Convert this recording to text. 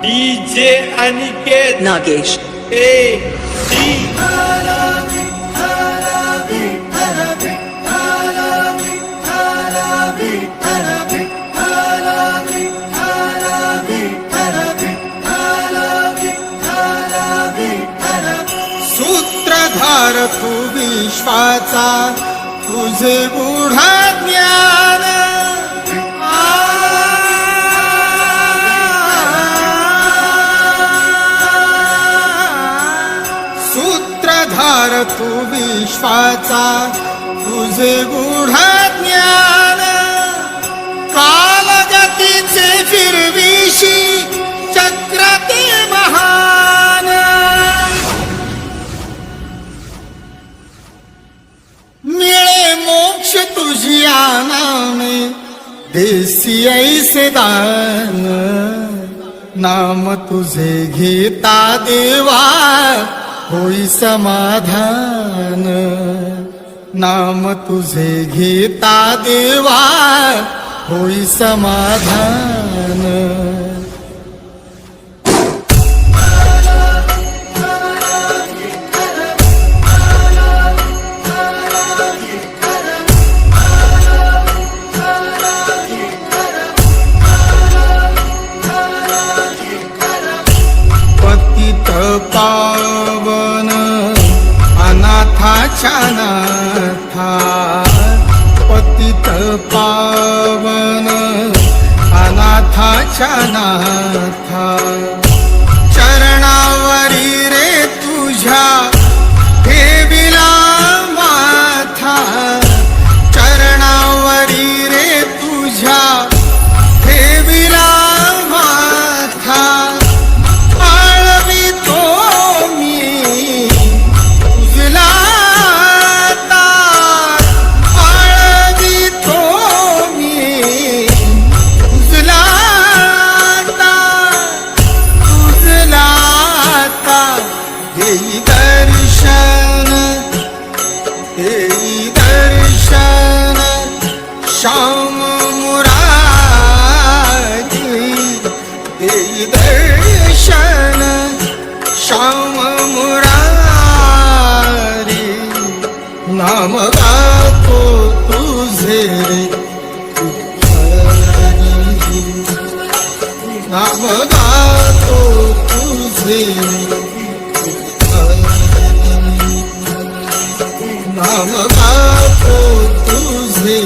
DJ Aniket Nagesh A D सूत्रधार तू विश्वाचा तुझे गूढ ज्ञान सूत्रधार तू विश्वाचा तुझे गूढ ज्ञान कालगतीचे फिरविशी चक्र ते महान मिळे मोक्ष तुझिया नामे देसी ऐसे दान नाम तुझे घेता देवा होई समाधान नाम तुझे घेता देवा होई समाधान पावन अनाथाच्या नाथा पतित पावन अनाथाच्या नाथा चरणावरी रे तुझ्या ठेविला माथा चरणावरी रे तुझ्या ठेविला माथा दर्शन श्याम मुरारी देई दर्शन श्याम मुरारी नाम गातो तुझे नाम गातो तुझे नाम गातो तुझे